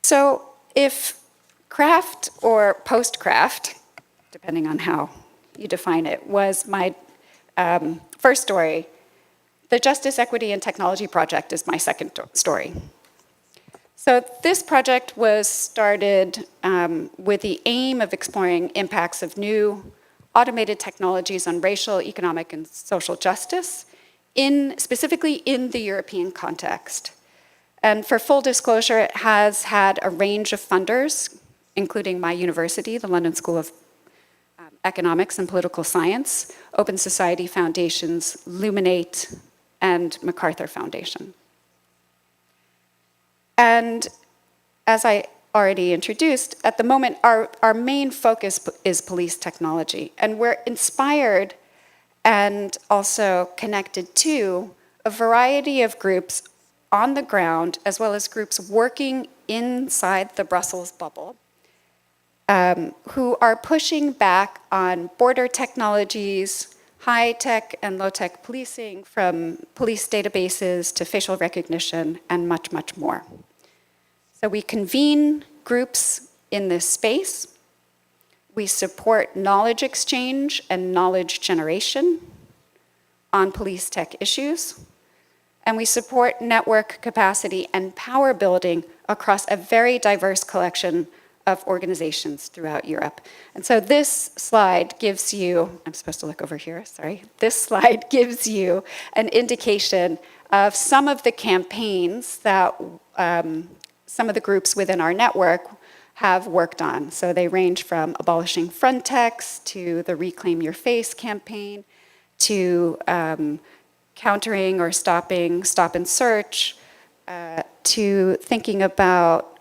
So if craft or post-craft, depending on how you define it, was my first story, the Justice, Equity, and Technology Project is my second story. So this project was started with the aim of exploring impacts of new automated technologies on racial, economic, and social justice, specifically in the European context. And for full disclosure, it has had a range of funders, including my university, the London School of Economics and Political Science, Open Society Foundations, Luminate, and MacArthur Foundation. And as I already introduced, at the moment, our main focus is police technology. And we're inspired and also connected to a variety of groups on the ground, as well as groups working inside the Brussels bubble, who are pushing back on border technologies, high-tech and low-tech policing, from police databases to facial recognition, and much, much more. So we convene groups in this space. We support knowledge exchange and knowledge generation on police tech issues. And we support network capacity and power building across a very diverse collection of organizations throughout Europe. And so this slide gives you, I'm supposed to look over here, sorry. This slide gives you an indication of some of the campaigns that some of the groups within our network have worked on. So they range from abolishing Frontex to the Reclaim Your Face campaign to countering or stopping stop and search, to thinking about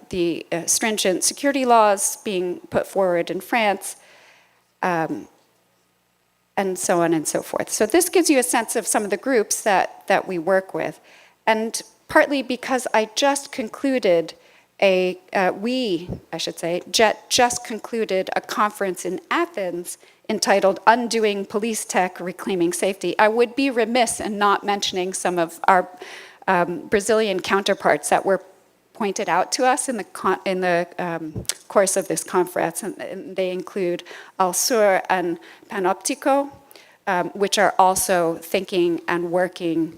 the stringent security laws being put forward in France, and so on and so forth. So this gives you a sense of some of the groups that we work with. And partly because I just concluded JET just concluded a conference in Athens entitled Undoing Police Tech, Reclaiming Safety. I would be remiss in not mentioning some of our Brazilian counterparts that were pointed out to us in the course of this conference, and they include Alsur and Panoptico, which are also thinking and working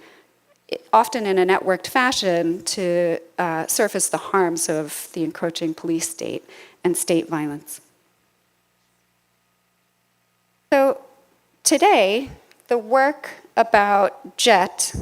often in a networked fashion to surface the harms of the encroaching police state and state violence. So today, the work about JET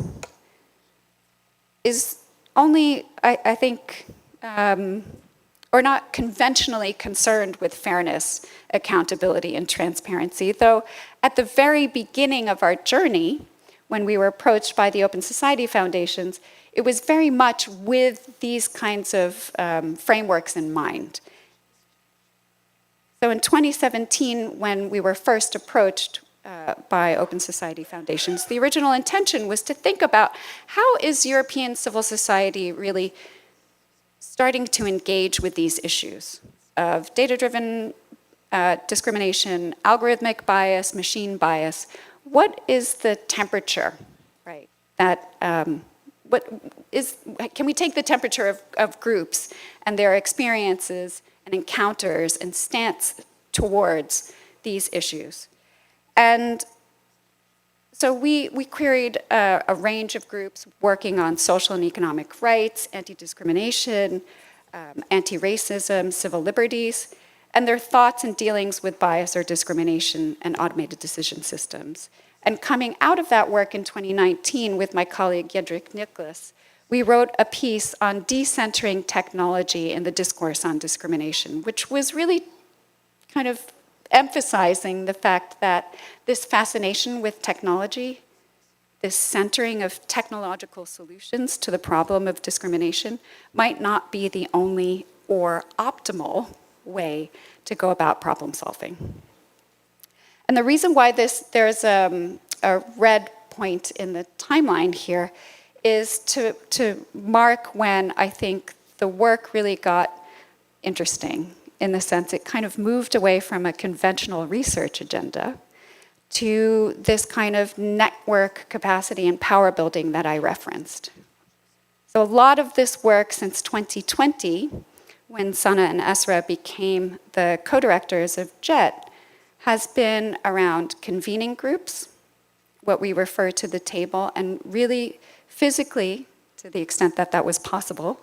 is only, I think, or not conventionally concerned with fairness, accountability, and transparency, though at the very beginning of our journey, when we were approached by the Open Society Foundations, it was very much with these kinds of frameworks in mind. So in 2017, when we were first approached by Open Society Foundations, the original intention was to think about how is European civil society really starting to engage with these issues of data-driven discrimination, algorithmic bias, machine bias. What is the temperature, right? Can we take the temperature of groups and their experiences and encounters and stance towards these issues? And so we queried a range of groups working on social and economic rights, anti-discrimination, anti-racism, civil liberties, and their thoughts and dealings with bias or discrimination and automated decision systems. And coming out of that work in 2019 with my colleague Jedřich Nicholas, we wrote a piece on decentering technology in the discourse on discrimination, which was really kind of emphasizing the fact that this fascination with technology, this centering of technological solutions to the problem of discrimination, might not be the only or optimal way to go about problem solving. And the reason why there's a red point in the timeline here is to mark when I think the work really got interesting, in the sense it kind of moved away from a conventional research agenda to this kind of network capacity and power building that I referenced. So a lot of this work since 2020, when Sana and Esra became the co-directors of JET, has been around convening groups, what we refer to the table, and really physically, to the extent that that was possible,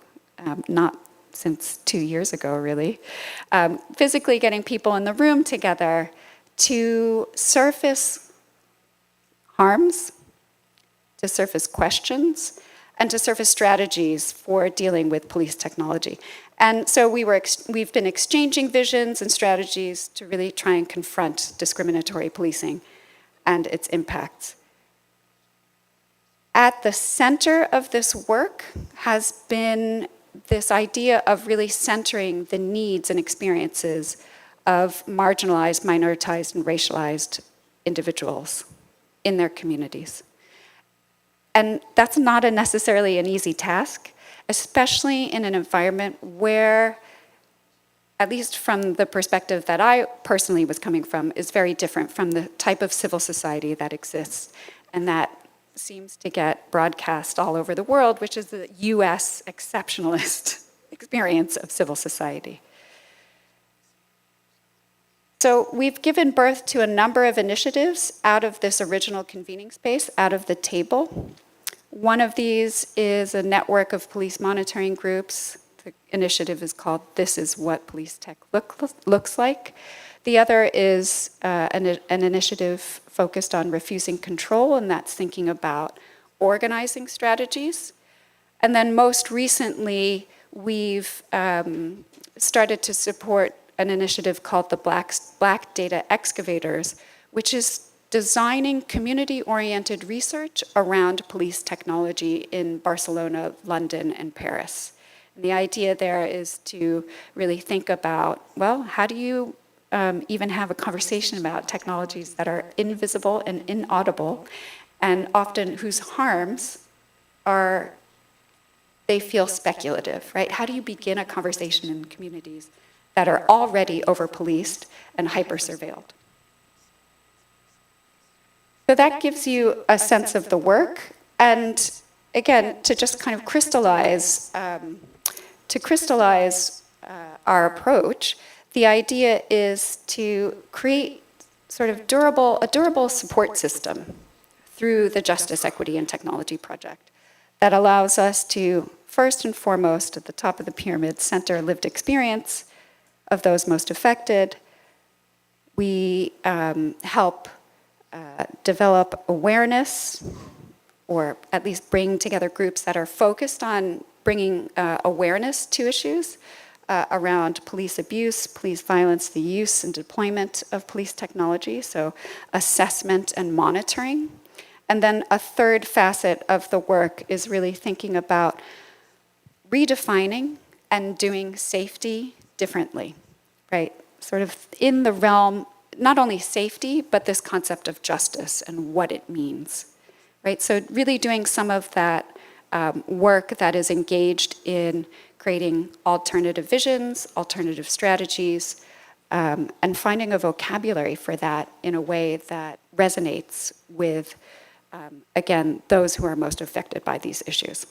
not since 2 years ago really, physically getting people in the room together to surface harms, to surface questions, and to surface strategies for dealing with police technology. And so we've been exchanging visions and strategies to really try and confront discriminatory policing and its impacts. At the center of this work has been this idea of really centering the needs and experiences of marginalized, minoritized, and racialized individuals in their communities. And that's not necessarily an easy task, especially in an environment where, at least from the perspective that I personally was coming from, is very different from the type of civil society that exists and that seems to get broadcast all over the world, which is the US exceptionalist experience of civil society. So we've given birth to a number of initiatives out of this original convening space, out of the table. One of these is a network of police monitoring groups. The initiative is called This Is What Police Tech Looks Like. The other is an initiative focused on refusing control, and that's thinking about organizing strategies. And then most recently, we've started to support an initiative called the Black Data Excavators, which is designing community-oriented research around police technology in Barcelona, London, and Paris. And the idea there is to really think about, well, how do you even have a conversation about technologies that are invisible and inaudible, and often whose harms are, they feel speculative, right? How do you begin a conversation in communities that are already over-policed and hyper-surveilled? So that gives you a sense of the work, and again, to just kind of crystallize, our approach, the idea is to create sort of a durable support system through the Justice, Equity, and Technology Project that allows us to, first and foremost, at the top of the pyramid, center lived experience of those most affected. We help develop awareness, or at least bring together groups that are focused on bringing awareness to issues around police abuse, police violence, the use and deployment of police technology, so assessment and monitoring. And then a third facet of the work is really thinking about redefining and doing safety differently, right? Sort of in the realm, not only safety, but this concept of justice and what it means, right? So really doing some of that work that is engaged in creating alternative visions, alternative strategies, and finding a vocabulary for that in a way that resonates with, again, those who are most affected by these issues.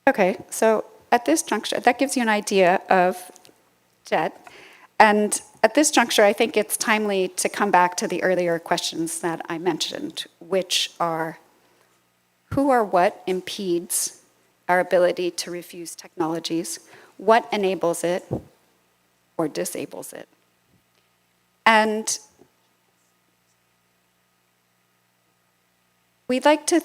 Okay, so at this juncture, that gives you an idea of JET. And at this juncture, I think it's timely to come back to the earlier questions that I mentioned, which are, who or what impedes our ability to refuse technologies? What enables it or disables it? And we'd like to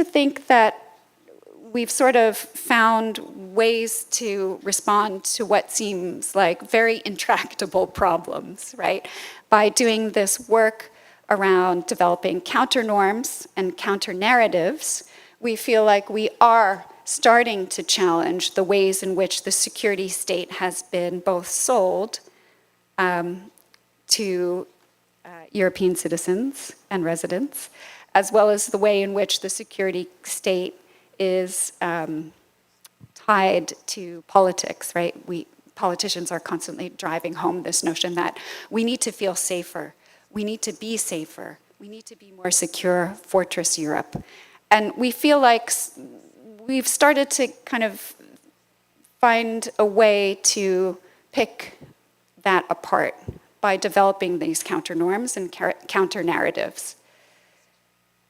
think that we've sort of found ways to respond to what seems like very intractable problems, right? By doing this work around developing counter norms and counter narratives, we feel like we are starting to challenge the ways in which the security state has been both sold to European citizens and residents, as well as the way in which the security state is tied to politics, right? Politicians are constantly driving home this notion that we need to feel safer, we need to be safer, we need to be more secure, Fortress Europe. And we feel like we've started to kind of find a way to pick that apart by developing these counter norms and counter narratives.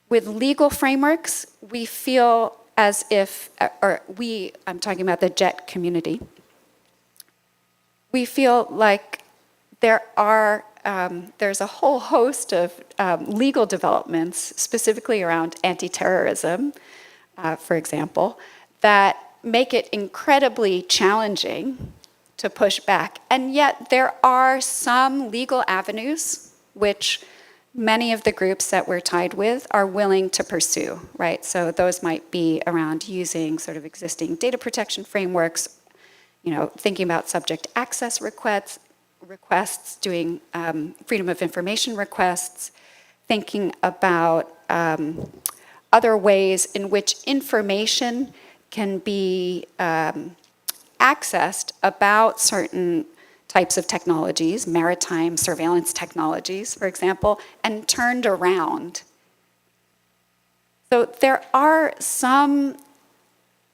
With legal frameworks, we feel as if, I'm talking about the JET community, we feel like there's a whole host of legal developments, specifically around anti-terrorism, for example, that make it incredibly challenging to push back. And yet there are some legal avenues which many of the groups that we're tied with are willing to pursue, right? So those might be around using sort of existing data protection frameworks, thinking about subject access requests, doing freedom of information requests, thinking about other ways in which information can be accessed about certain types of technologies, maritime surveillance technologies, for example, and turned around. So there are some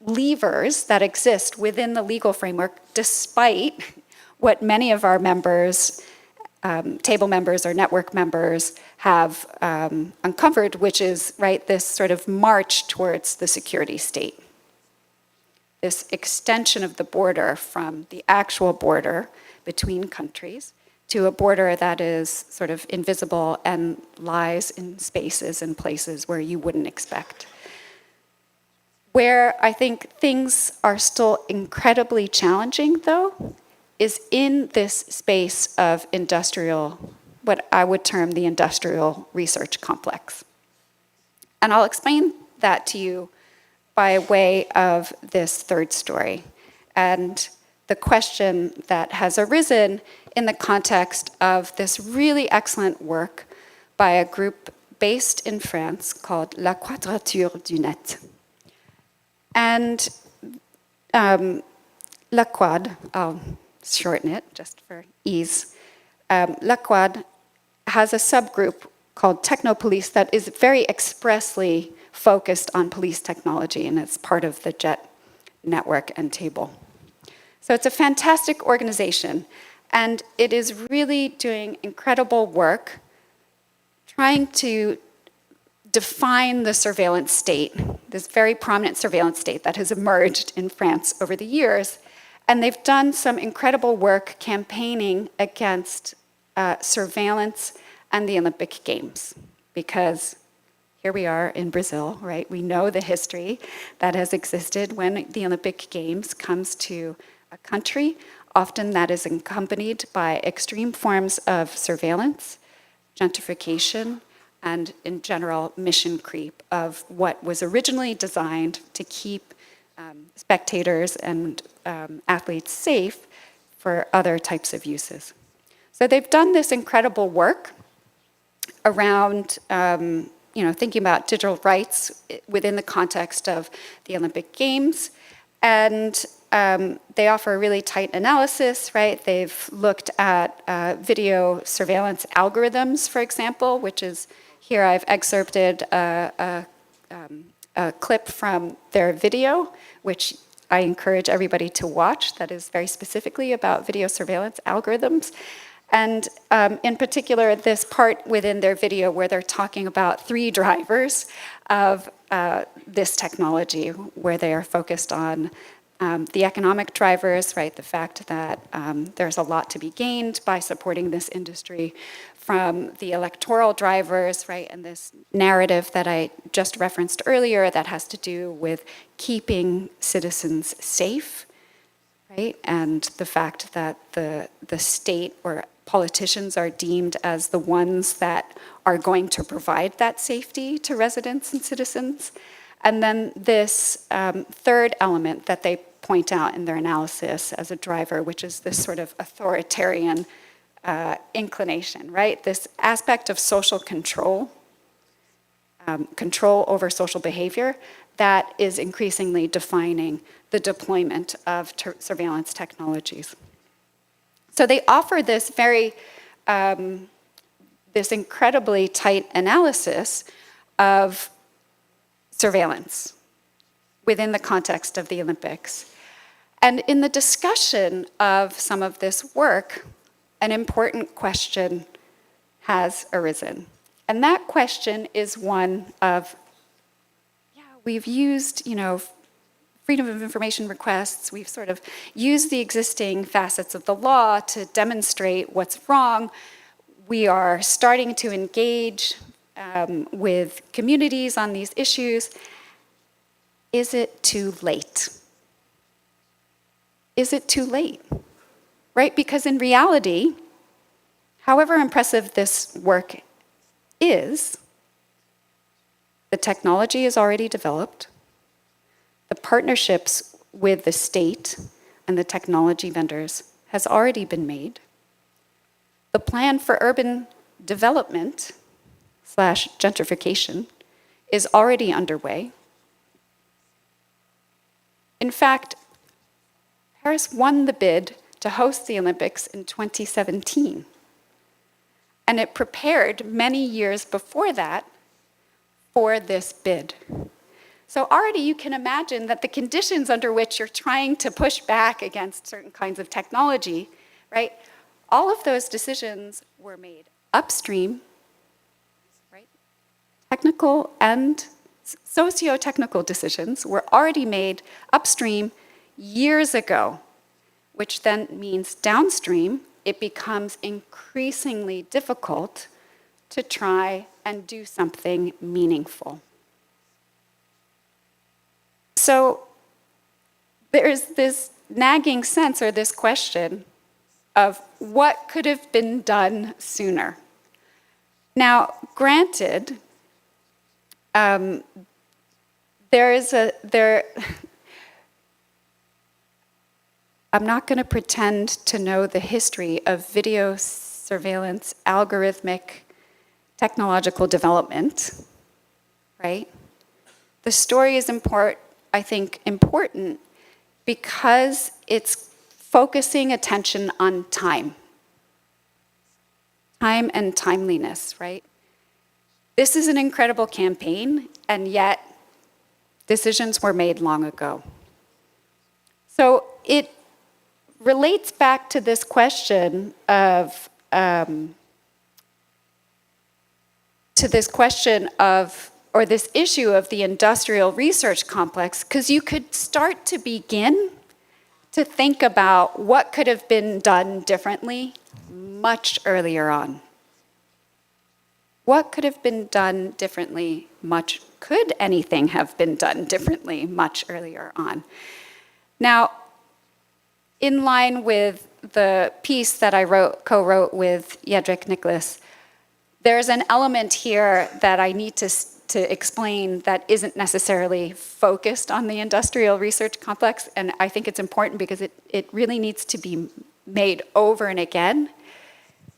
levers that exist within the legal framework, despite what many of our members, table members or network members, have uncovered, which is, right, this sort of march towards the security state. This extension of the border from the actual border between countries to a border that is sort of invisible and lies in spaces and places where you wouldn't expect. Where I think things are still incredibly challenging, though, is in this space of what I would term the industrial research complex. And I'll explain that to you by way of this third story, and the question that has arisen in the context of this really excellent work by a group based in France called La Quadrature du Net. And La Quad, I'll shorten it just for ease. La Quad has a subgroup called Technopolice that is very expressly focused on police technology, and it's part of the JET network and table. So it's a fantastic organization, and it is really doing incredible work trying to define the surveillance state, this very prominent surveillance state that has emerged in France over the years. And they've done some incredible work campaigning against surveillance and the Olympic Games, because here we are in Brazil, right? We know the history that has existed when the Olympic Games comes to a country. Often that is accompanied by extreme forms of surveillance, gentrification, and in general, mission creep of what was originally designed to keep spectators and athletes safe for other types of uses. So they've done this incredible work around thinking about digital rights within the context of the Olympic Games. And they offer a really tight analysis, right? They've looked at video surveillance algorithms, for example, which is, here I've excerpted a clip from their video, which I encourage everybody to watch, that is very specifically about video surveillance algorithms. And in particular, this part within their video where they're talking about 3 drivers of this technology, where they are focused on the economic drivers, right? The fact that there's a lot to be gained by supporting this industry, from the electoral drivers, right? And this narrative that I just referenced earlier that has to do with keeping citizens safe, right? And the fact that the state or politicians are deemed as the ones that are going to provide that safety to residents and citizens. And then this third element that they point out in their analysis as a driver, which is this sort of authoritarian inclination, right? This aspect of social control, control over social behavior, that is increasingly defining the deployment of surveillance technologies. So they offer this very this incredibly tight analysis of surveillance within the context of the Olympics. And in the discussion of some of this work, an important question has arisen. And that question is one of, we've used, freedom of information requests, we've sort of used the existing facets of the law to demonstrate what's wrong. We are starting to engage with communities on these issues. Is it too late? Is it too late? Right? Because in reality, however impressive this work is, the technology is already developed. The partnerships with the state and the technology vendors has already been made. The plan for urban development / gentrification is already underway. In fact, Paris won the bid to host the Olympics in 2017. And it prepared many years before that for this bid. So already you can imagine that the conditions under which you're trying to push back against certain kinds of technology, right? All of those decisions were made upstream, right? Technical and socio-technical decisions were already made upstream years ago, which then means downstream, it becomes increasingly difficult to try and do something meaningful. So there's this nagging sense or this question of what could have been done sooner. Now, granted, I'm not going to pretend to know the history of video surveillance algorithmic technological development, right? The story is I think important because it's focusing attention on time and timeliness, right? This is an incredible campaign, and yet decisions were made long ago. So it relates back to this question of, or this issue of the industrial research complex, because you could start to begin to think about what could have been done differently much earlier on. What could have been done differently could anything have been done differently much earlier on? Now, in line with the piece that I co-wrote with Jedřich Nicholas, there's an element here that I need to explain that isn't necessarily focused on the industrial research complex, and I think it's important because it really needs to be made over and again.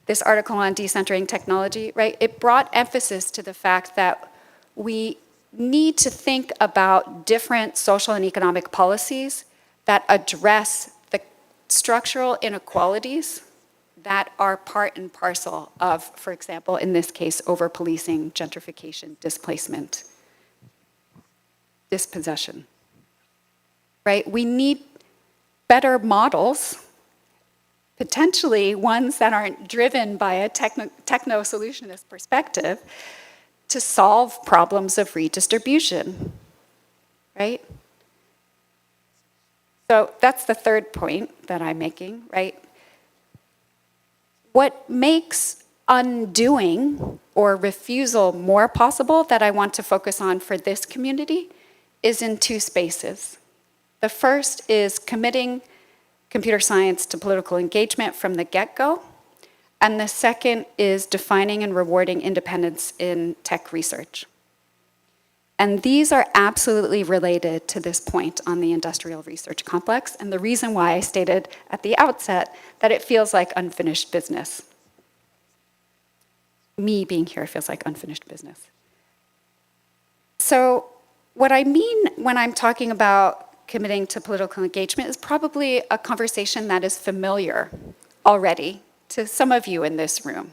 This article on decentering technology, right? It brought emphasis to the fact that we need to think about different social and economic policies that address the structural inequalities that are part and parcel of, for example, in this case, over-policing, gentrification, displacement, dispossession, right? We need better models, potentially ones that aren't driven by a techno-solutionist perspective, to solve problems of redistribution, right? So that's the third point that I'm making, right? What makes undoing or refusal more possible that I want to focus on for this community is in two spaces. The first is committing computer science to political engagement from the get-go, and the second is defining and rewarding independence in tech research. And these are absolutely related to this point on the industrial research complex, and the reason why I stated at the outset that it feels like unfinished business. Me being here feels like unfinished business. So what I mean when I'm talking about committing to political engagement is probably a conversation that is familiar already to some of you in this room.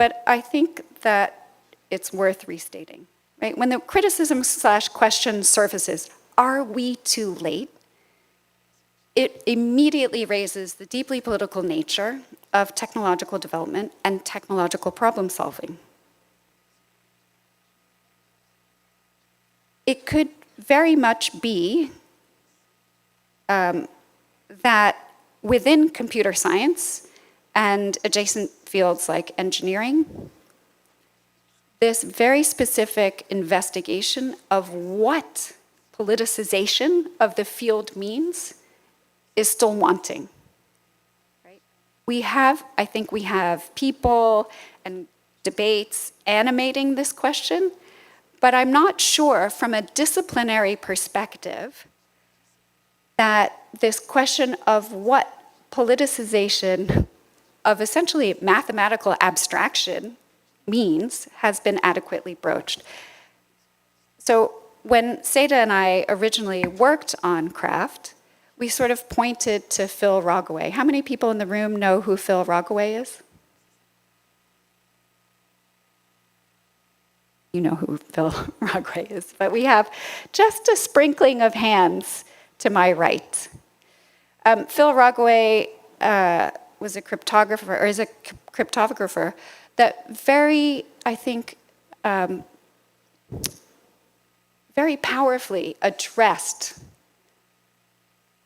but I think that it's worth restating, right? When the criticism/question surfaces, are we too late? It immediately raises the deeply political nature of technological development and technological problem solving. It could very much be that within computer science and adjacent fields like engineering, this very specific investigation of what politicization of the field means is still wanting. Right? I think we have people and debates animating this question, but I'm not sure from a disciplinary perspective that this question of what politicization of essentially mathematical abstraction means has been adequately broached. So when Seeta and I originally worked on FAccT, we sort of pointed to Phil Roggeway. How many people in the room know who Phil Roggeway is? You know who Phil Roggeway is, but we have just a sprinkling of hands to my right. Phil Roggeway was a cryptographer, or is a cryptographer that very, I think, very powerfully addressed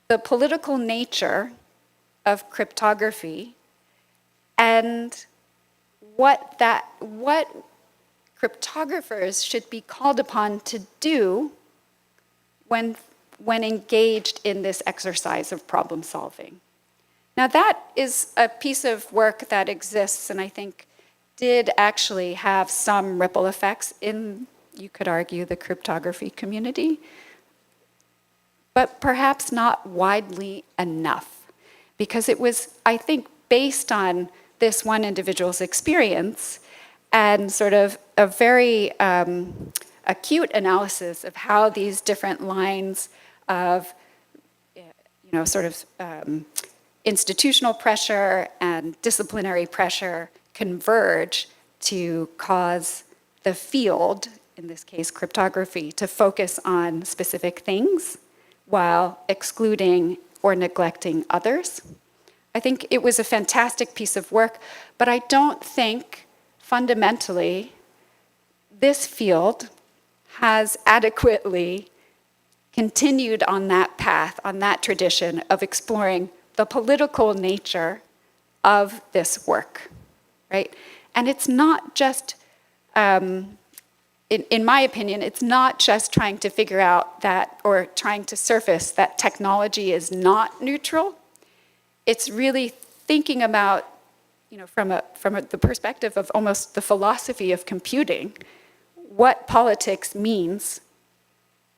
the political nature of cryptography and what cryptographers should be called upon to do when engaged in this exercise of problem solving. Now that is a piece of work that exists and I think did actually have some ripple effects in, you could argue, the cryptography community, but perhaps not widely enough, because it was, I think, based on this one individual's experience and sort of a very acute analysis of how these different lines of, sort of institutional pressure and disciplinary pressure converge to cause the field, in this case cryptography, to focus on specific things while excluding or neglecting others. I think it was a fantastic piece of work, but I don't think fundamentally this field has adequately continued on that path, on that tradition of exploring the political nature of this work, right? And it's not just, in my opinion, it's not just trying to figure out that, or trying to surface that technology is not neutral. It's really thinking about, from the perspective of almost the philosophy of computing, what politics means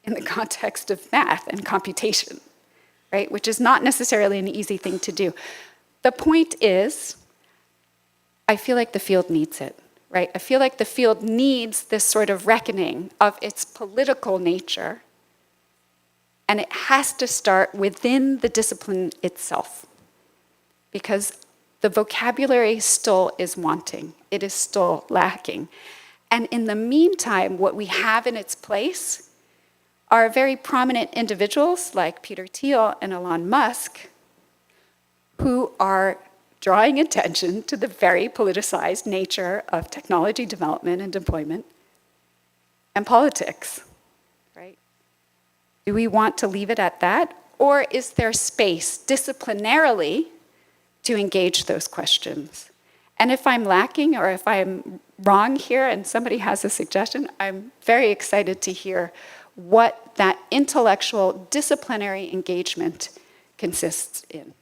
in the context of math and computation, right? Which is not necessarily an easy thing to do. The point is, I feel like the field needs it, right? I feel like the field needs this sort of reckoning of its political nature, and it has to start within the discipline itself, because the vocabulary still is wanting. It is still lacking. And in the meantime, what we have in its place are very prominent individuals like Peter Thiel and Elon Musk, who are drawing attention to the very politicized nature of technology development and deployment and politics, right? Do we want to leave it at that? Or is there space disciplinarily to engage those questions? And if I'm lacking or if I'm wrong here and somebody has a suggestion, I'm very excited to hear what that intellectual disciplinary engagement consists in.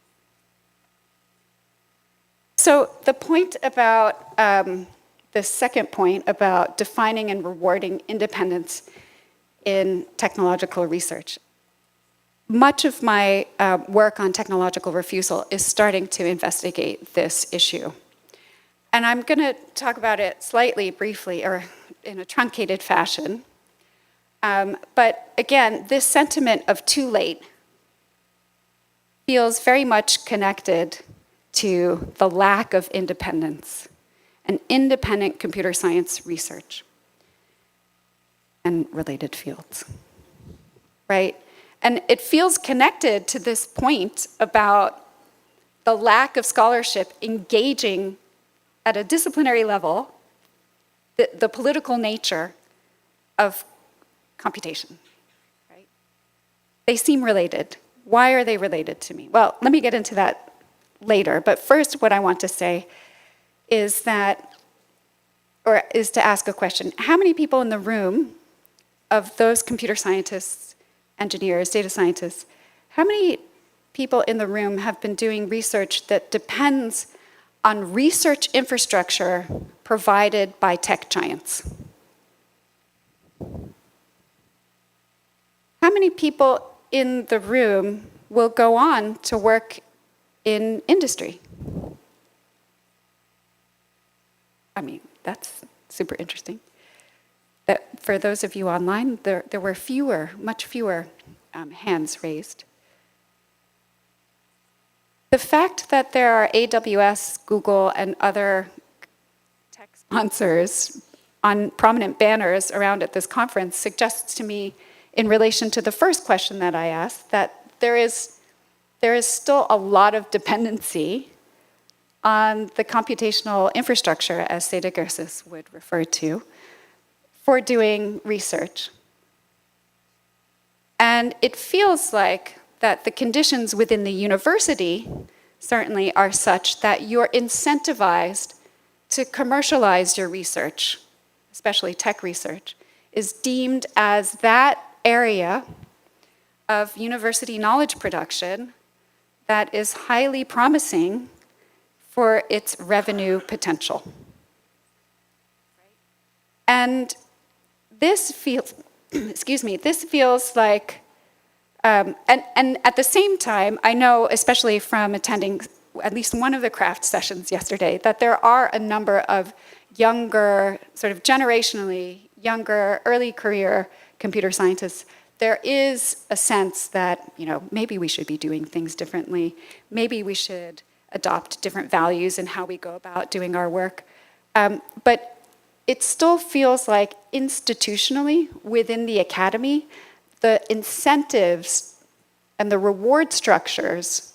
So the point about, the second point about defining and rewarding independence in technological research. Much of my work on technological refusal is starting to investigate this issue. And I'm going to talk about it slightly briefly, or in a truncated fashion. But again, this sentiment of too late feels very much connected to the lack of independence and independent computer science research and related fields, right? And it feels connected to this point about the lack of scholarship engaging at a disciplinary level the political nature of computation, right? They seem related. Why are they related to me? Well, let me get into that later, but first what I want to say is that, or is to ask a question. How many people in the room of those computer scientists, engineers, data scientists, how many people in the room have been doing research that depends on research infrastructure provided by tech giants? How many people in the room will go on to work in industry? I mean, that's super interesting. That for those of you online, there were much fewer hands raised. The fact that there are AWS, Google, and other tech sponsors on prominent banners around at this conference suggests to me, in relation to the first question that I asked, that there is still a lot of dependency on the computational infrastructure, as Seeta would refer to, for doing research. And it feels like that the conditions within the university certainly are such that you're incentivized to commercialize your research, especially tech research, is deemed as that area of university knowledge production that is highly promising for its revenue potential. And this feels, this feels like, and at the same time, I know, especially from attending at least one of the craft sessions yesterday, that there are a number of younger, sort of generationally younger, early career computer scientists. There is a sense that, maybe we should be doing things differently. Maybe we should adopt different values in how we go about doing our work. But it still feels like institutionally within the academy, the incentives and the reward structures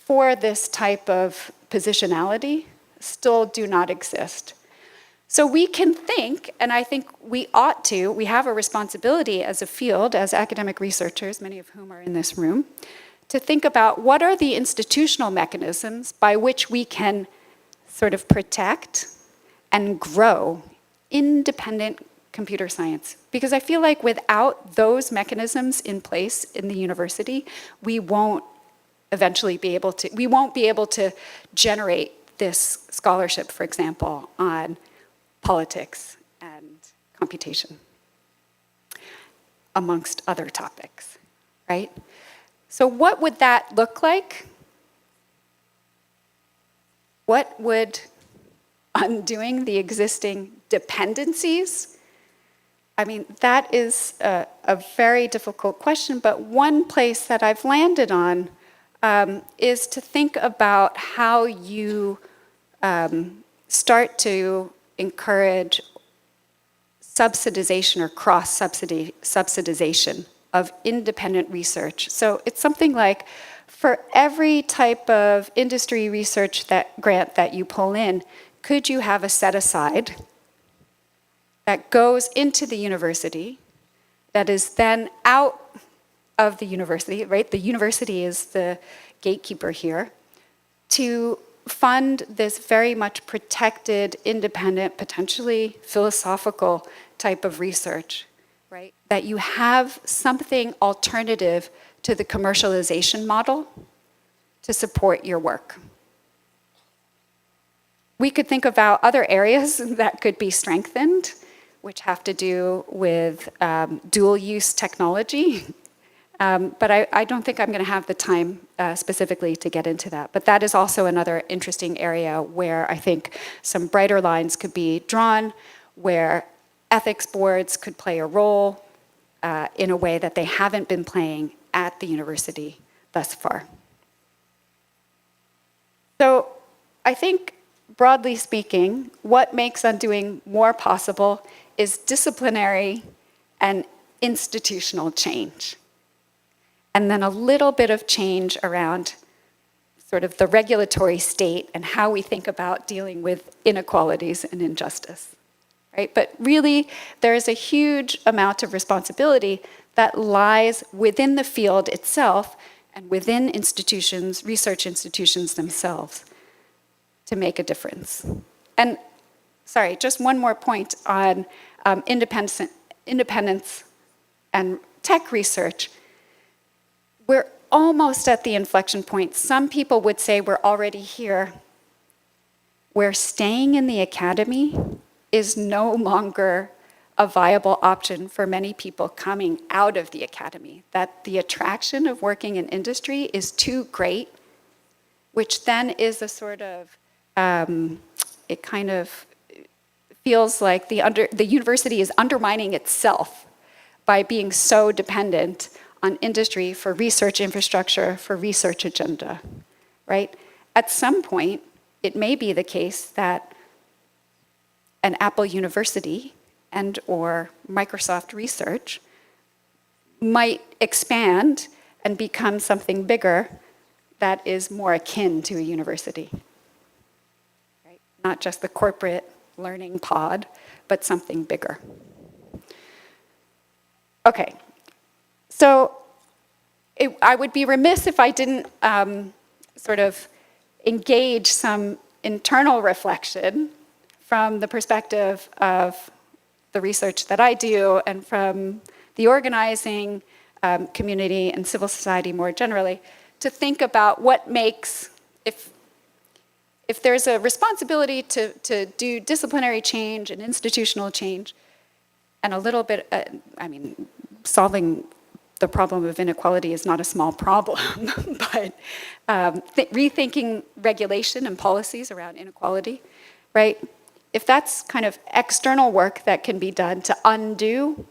for this type of positionality still do not exist. So we can think, and I think we ought to, we have a responsibility as a field, as academic researchers, many of whom are in this room, to think about what are the institutional mechanisms by which we can sort of protect and grow independent computer science. Because I feel like without those mechanisms in place in the university, we won't eventually be able to, we won't be able to generate this scholarship, for example, on politics and computation, amongst other topics, right? So what would that look like? What would undoing the existing dependencies? I mean, that is a very difficult question, but one place that I've landed on is to think about how you start to encourage subsidization or cross-subsidization of independent research. So it's something like, for every type of industry research grant that you pull in, could you have a set aside that goes into the university, that is then out of the university, right? The university is the gatekeeper here, to fund this very much protected, independent, potentially philosophical type of research, right? That you have something alternative to the commercialization model to support your work. We could think about other areas that could be strengthened, which have to do with dual-use technology. But I don't think I'm going to have the time specifically to get into that. But that is also another interesting area where I think some brighter lines could be drawn, where ethics boards could play a role in a way that they haven't been playing at the university thus far. So I think broadly speaking, what makes undoing more possible is disciplinary and institutional change. And then a little bit of change around sort of the regulatory state and how we think about dealing with inequalities and injustice, right? But really, there is a huge amount of responsibility that lies within the field itself and within institutions, research institutions themselves, to make a difference. And sorry, just one more point on independence and tech research. We're almost at the inflection point. Some people would say we're already here, where staying in the academy is no longer a viable option for many people coming out of the academy, that the attraction of working in industry is too great, which then is a sort of, it kind of feels like the university is undermining itself by being so dependent on industry for research infrastructure, for research agenda, right? At some point, it may be the case that an Apple University and or Microsoft Research might expand and become something bigger that is more akin to a university, right? Not just the corporate learning pod, but something bigger. Okay. So I would be remiss if I didn't sort of engage some internal reflection from the perspective of the research that I do and from the organizing community and civil society more generally, to think about what makes, if there's a responsibility to do disciplinary change and institutional change, and a little bit, solving the problem of inequality is not a small problem, but rethinking regulation and policies around inequality, right? If that's kind of external work that can be done to undo,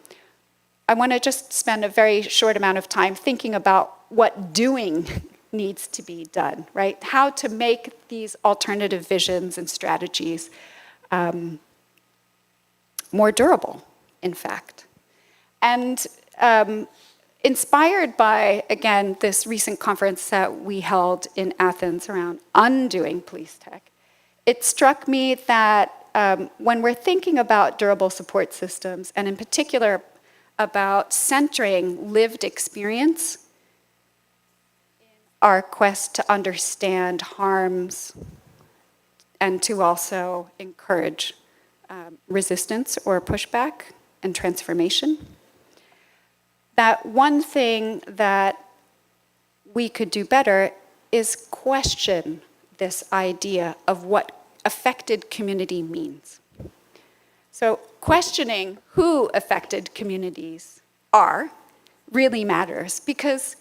I want to just spend a very short amount of time thinking about what doing needs to be done, right? How to make these alternative visions and strategies more durable, in fact. And inspired by, again, this recent conference that we held in Athens around undoing police tech, it struck me that when we're thinking about durable support systems, and in particular about centering lived experience in our quest to understand harms and to also encourage resistance or pushback and transformation, that one thing that we could do better is question this idea of what affected community means. So questioning who affected communities are really matters, because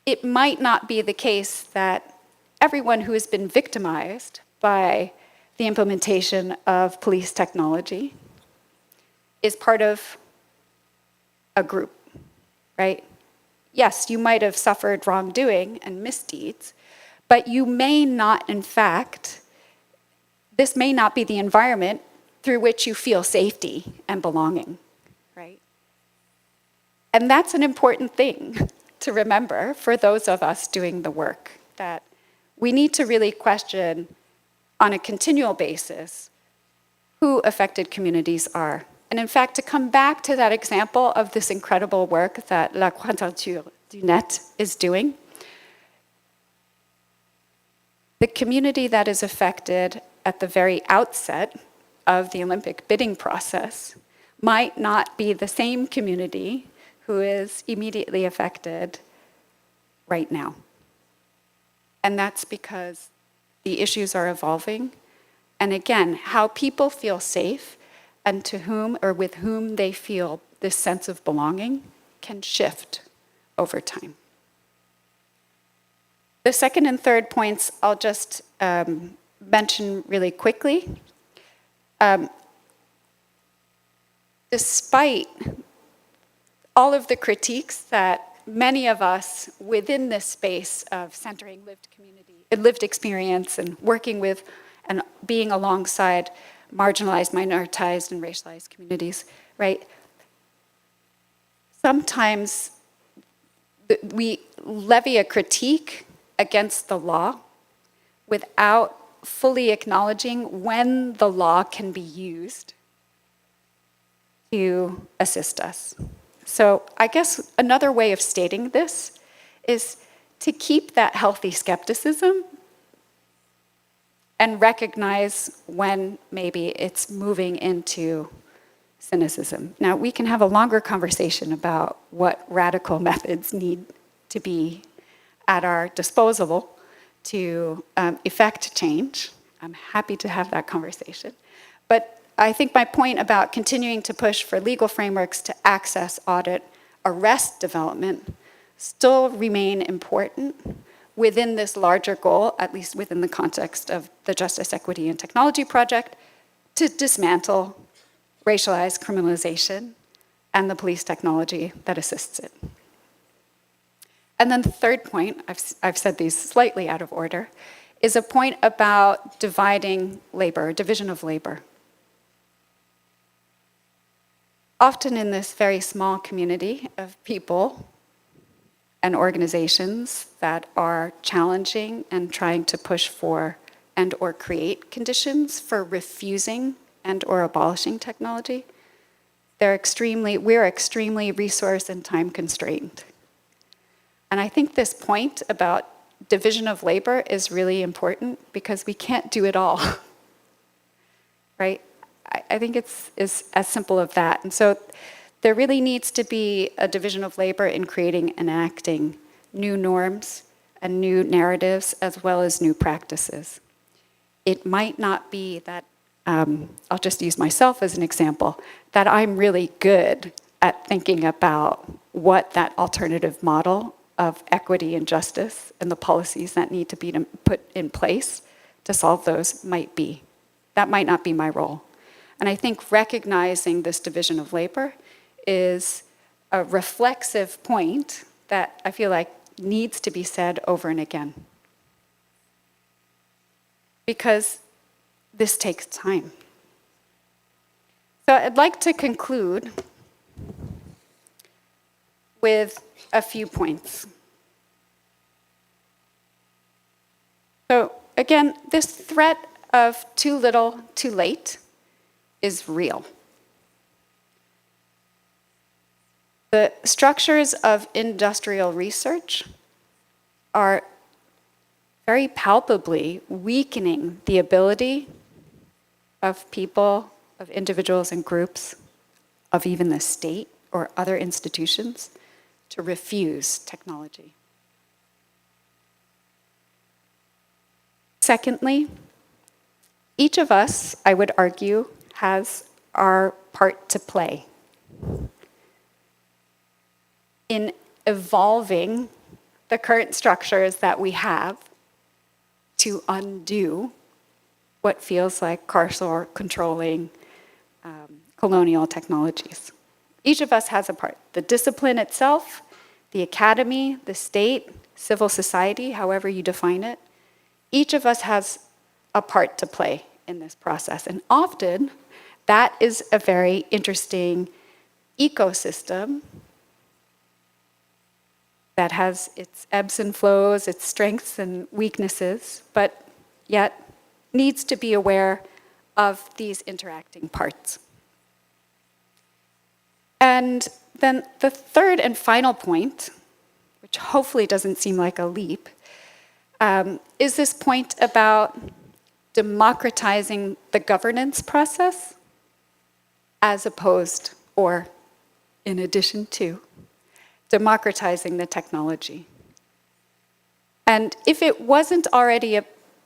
it might not be the case that everyone who has been victimized by the implementation of police technology is part of a group, right? Yes, you might have suffered wrongdoing and misdeeds, but you may not, in fact, this may not be the environment through which you feel safety and belonging, right? And that's an important thing to remember for those of us doing the work, that we need to really question on a continual basis who affected communities are. And in fact, to come back to that example of this incredible work that La Quadrature du Net is doing, the community that is affected at the very outset of the Olympic bidding process might not be the same community who is immediately affected right now. And that's because the issues are evolving. And again, how people feel safe and to whom or with whom they feel this sense of belonging can shift over time. The second and third points I'll just mention really quickly. Despite all of the critiques that many of us within this space of centering lived experience and working with and being alongside marginalized, minoritized, and racialized communities, right? Sometimes we levy a critique against the law without fully acknowledging when the law can be used to assist us. So I guess another way of stating this is to keep that healthy skepticism and recognize when maybe it's moving into cynicism. Now, we can have a longer conversation about what radical methods need to be at our disposal to effect change. I'm happy to have that conversation. But I think my point about continuing to push for legal frameworks to access, audit, arrest development still remain important within this larger goal, at least within the context of the Justice, Equity, and Technology Project, to dismantle racialized criminalization and the police technology that assists it. And then the third point, I've said these slightly out of order, is a point about dividing labor, division of labor. Often in this very small community of people and organizations that are challenging and trying to push for and or create conditions for refusing and or abolishing technology, we're extremely resource and time constrained. And I think this point about division of labor is really important because we can't do it all, right? I think it's as simple as that. And so there really needs to be a division of labor in creating and enacting new norms and new narratives as well as new practices. It might not be that, I'll just use myself as an example, that I'm really good at thinking about what that alternative model of equity and justice and the policies that need to be put in place to solve those might be. That might not be my role. And I think recognizing this division of labor is a reflexive point that I feel like needs to be said over and again. Because this takes time. So I'd like to conclude with a few points. So again, this threat of too little, too late is real. The structures of industrial research are very palpably weakening the ability of people, of individuals and groups, of even the state or other institutions to refuse technology. Secondly, each of us, I would argue, has our part to play in evolving the current structures that we have to undo what feels like carceral controlling colonial technologies. Each of us has a part. The discipline itself, the academy, the state, civil society, however you define it, each of us has a part to play in this process. And often, that is a very interesting ecosystem that has its ebbs and flows, its strengths and weaknesses, but yet needs to be aware of these interacting parts. And then the third and final point, which hopefully doesn't seem like a leap, is this point about democratizing the governance process as opposed, or in addition to, democratizing the technology. And if it wasn't already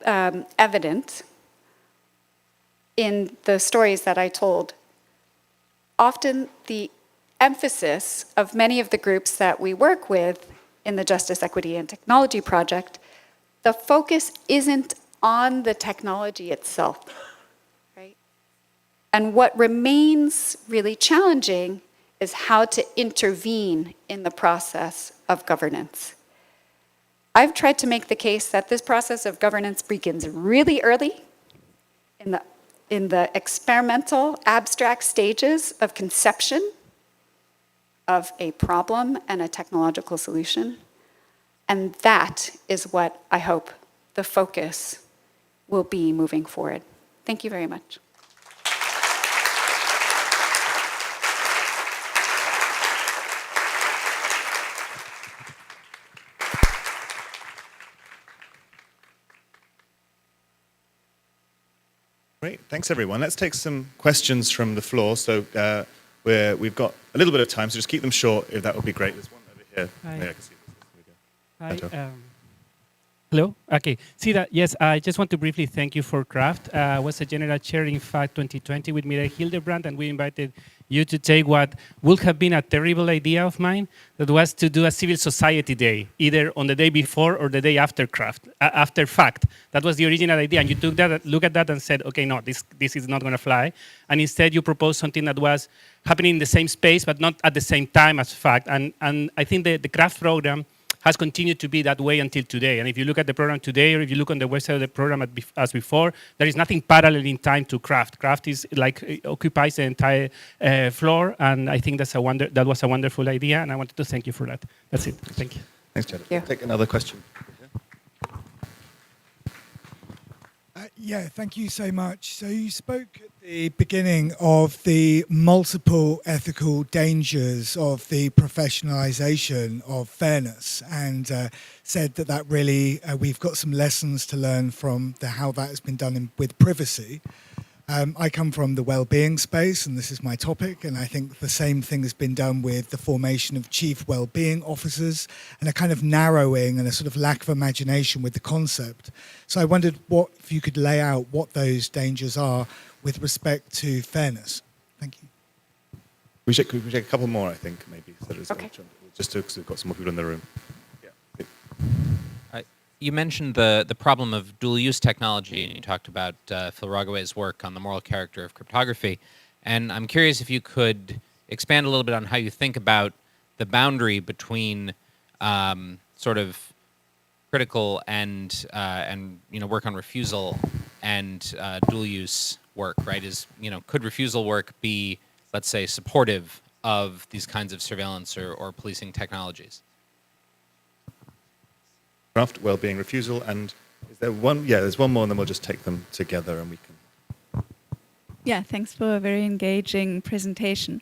evident in the stories that I told, often the emphasis of many of the groups that we work with in the Justice, Equity, and Technology Project, the focus isn't on the technology itself, right? And what remains really challenging is how to intervene in the process of governance. I've tried to make the case that this process of governance begins really early in the experimental, abstract stages of conception of a problem and a technological solution. And that is what I hope the focus will be moving forward. Thank you very much. Great, thanks everyone. Let's take some questions from the floor. So we've got a little bit of time, so just keep them short, if that would be great. There's one over here. Hi. Yeah, I can see this. There we go. Hi. Hello? Okay. Seeta, yes, I just want to briefly thank you for FAccT. I was a general chair in FAccT 2020 with Mira Hildebrand, and we invited you to take what would have been a terrible idea of mine, that was to do a civil society day, either on the day before or the day after FAccT. That was the original idea, and you took that, look at that and said, okay, no, this is not going to fly. And instead you proposed something that was happening in the same space, but not at the same time as FAccT. And I think the CRAFT program has continued to be that way until today. And if you look at the program today, or if you look on the website of the program as before, there is nothing parallel in time to CRAFT. CRAFT is like occupies the entire floor, and I think that was a wonderful idea, and I wanted to thank you for that. That's it. Thank you. Thanks, Chad. We'll take another question. Yeah, thank you so much. So you spoke at the beginning of the multiple ethical dangers of the professionalization of fairness, and said that really we've got some lessons to learn from how that has been done with privacy. I come from the well-being space, and this is my topic, and I think the same thing has been done with the formation of chief well-being officers and a kind of narrowing and a sort of lack of imagination with the concept. So I wondered if you could lay out what those dangers are with respect to fairness. Thank you. We should take a couple more, I think, maybe. So Okay. Just because we've got some more people in the room. Yeah. You mentioned the problem of dual-use technology, and you talked about Phil Rogaway's work on the moral character of cryptography. And I'm curious if you could expand a little bit on how you think about the boundary between sort of critical and work on refusal and dual-use work, right? Could refusal work be, let's say, supportive of these kinds of surveillance or policing technologies? Craft, well-being, refusal, and is there one? Yeah, there's one more, and then we'll just take them together, and we can. Yeah, thanks for a very engaging presentation.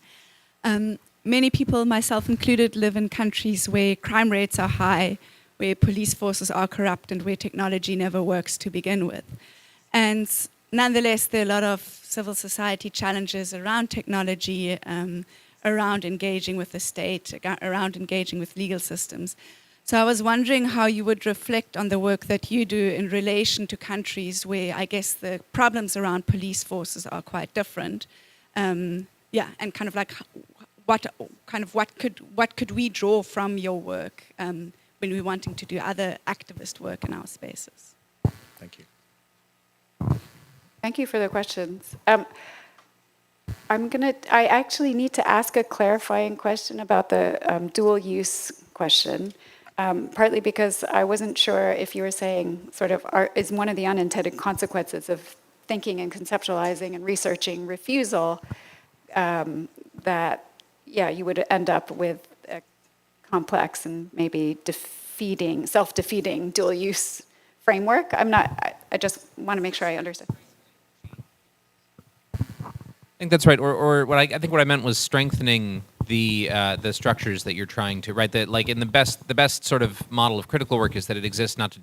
Many people, myself included, live in countries where crime rates are high, where police forces are corrupt, and where technology never works to begin with. And nonetheless, there are a lot of civil society challenges around technology, around engaging with the state, around engaging with legal systems. So I was wondering how you would reflect on the work that you do in relation to countries where I guess the problems around police forces are quite different. And kind of like what could we draw from your work when we're wanting to do other activist work in our spaces? Thank you. Thank you for the questions. I actually need to ask a clarifying question about the dual use question. Partly because I wasn't sure if you were saying sort of is one of the unintended consequences of thinking and conceptualizing and researching refusal that, yeah, you would end up with a complex and maybe self-defeating dual-use framework. I just want to make sure I understand. I think that's right. Or I think what I meant was strengthening the structures that you're trying to, right? That like in the best sort of model of critical work is that it exists not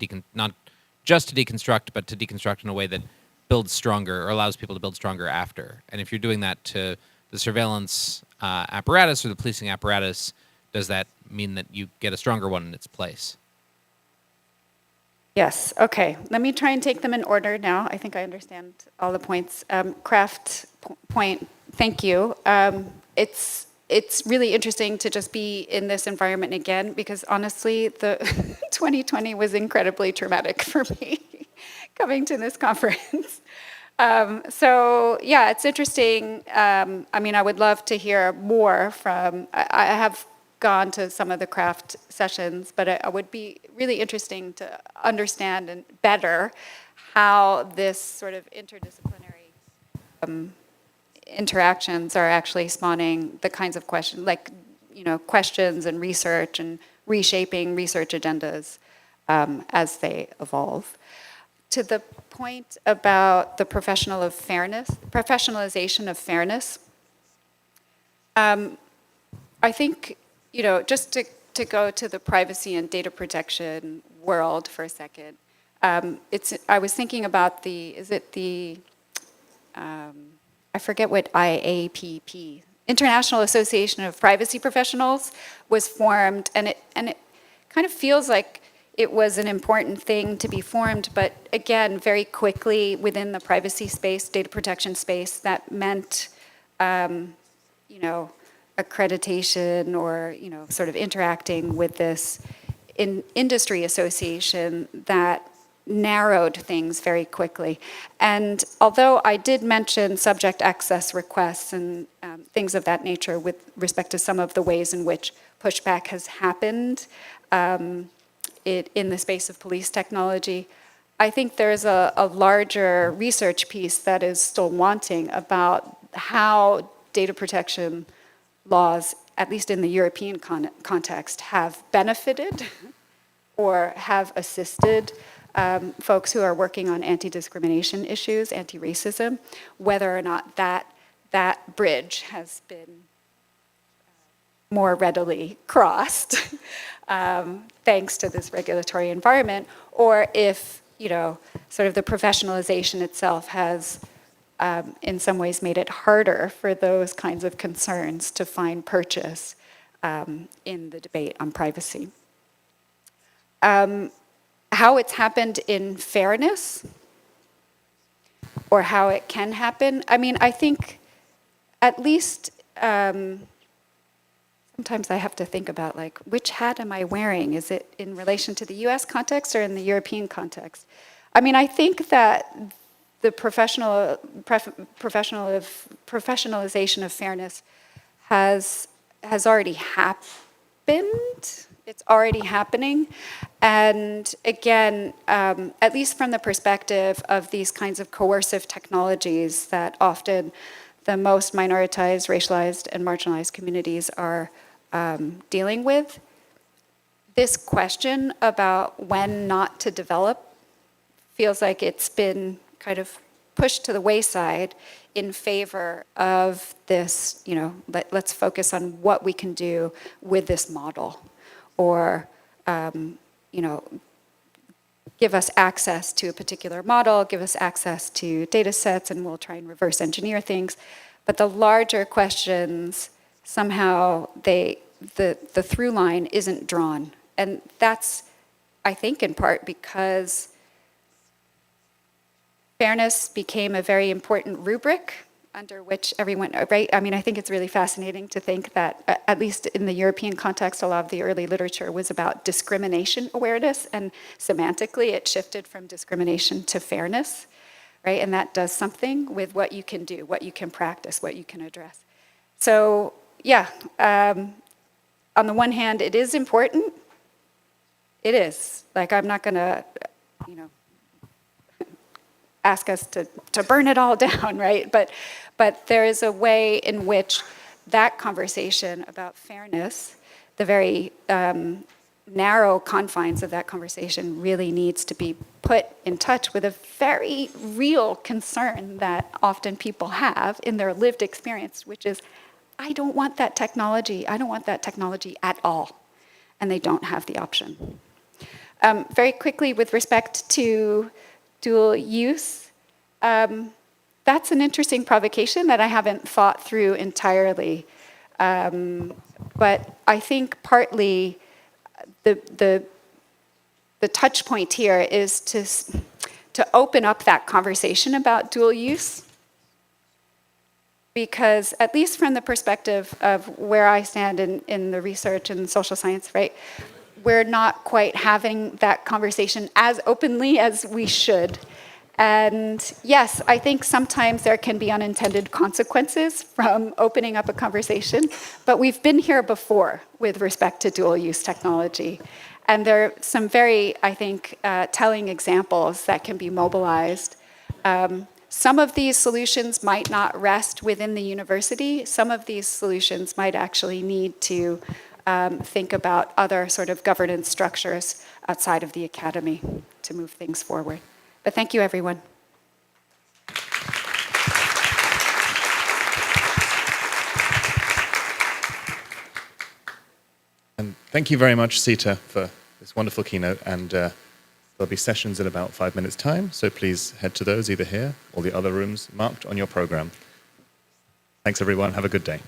just to deconstruct, but to deconstruct in a way that builds stronger or allows people to build stronger after. And if you're doing that to the surveillance apparatus or the policing apparatus, does that mean that you get a stronger one in its place? Yes, okay. Let me try and take them in order now. I think I understand all the points. CRAFT point, thank you. It's really interesting to just be in this environment again, because honestly, the 2020 was incredibly traumatic for me coming to this conference. So yeah, it's interesting. I mean, I would love to hear more from, I have gone to some of the CRAFT sessions, but it would be really interesting to understand and better how this sort of interdisciplinary interactions are actually spawning the kinds of questions, like, questions and research and reshaping research agendas as they evolve. To the point about the professionalization of fairness, I think, just to go to the privacy and data protection world for a second, I was thinking about I forget what IAPP, International Association of Privacy Professionals, was formed, and it kind of feels like it was an important thing to be formed, but again, very quickly within the privacy space, data protection space, that meant, accreditation or, sort of interacting with this industry association that narrowed things very quickly. And although I did mention subject access requests and things of that nature with respect to some of the ways in which pushback has happened in the space of police technology, I think there's a larger research piece that is still wanting about how data protection laws, at least in the European context, have benefited or have assisted folks who are working on anti-discrimination issues, anti-racism, whether or not that bridge has been more readily crossed thanks to this regulatory environment, or if, sort of the professionalization itself has in some ways made it harder for those kinds of concerns to find purchase in the debate on privacy. How it's happened in fairness, or how it can happen, I think at least sometimes I have to think about, like, which hat am I wearing? Is it in relation to the US context or in the European context? I think that the professionalization of fairness has already happened. It's already happening. And again, at least from the perspective of these kinds of coercive technologies that often the most minoritized, racialized, and marginalized communities are dealing with, this question about when not to develop feels like it's been kind of pushed to the wayside in favor of this, let's focus on what we can do with this model, or, give us access to a particular model, give us access to data sets, and we'll try and reverse engineer things. But the larger questions, somehow the through line isn't drawn. And that's, I think, in part because fairness became a very important rubric under which everyone, right? I think it's really fascinating to think that, at least in the European context, a lot of the early literature was about discrimination awareness, and semantically it shifted from discrimination to fairness, right? And that does something with what you can do, what you can practice, what you can address. So, yeah, on the one hand, it is important. It is. Like, I'm not gonna, ask us to burn it all down, right? But there is a way in which that conversation about fairness, the very narrow confines of that conversation, really needs to be put in touch with a very real concern that often people have in their lived experience, which is, I don't want that technology. I don't want that technology at all. And they don't have the option. Very quickly, with respect to dual use, that's an interesting provocation that I haven't thought through entirely. But I think partly the touch point here is to open up that conversation about dual use. Because at least from the perspective of where I stand in the research and social science, right, we're not quite having that conversation as openly as we should. And yes, I think sometimes there can be unintended consequences from opening up a conversation, but we've been here before with respect to dual use technology. And there are some very, I think, telling examples that can be mobilized. some of these solutions might not rest within the university. Some of these solutions might actually need to think about other sort of governance structures outside of the academy to move things forward. But thank you, everyone. And thank you very much, Seeta, for this wonderful keynote. And there'll be sessions in about 5 minutes' time, so please head to those either here or the other rooms marked on your program. Thanks, everyone. Have a good day.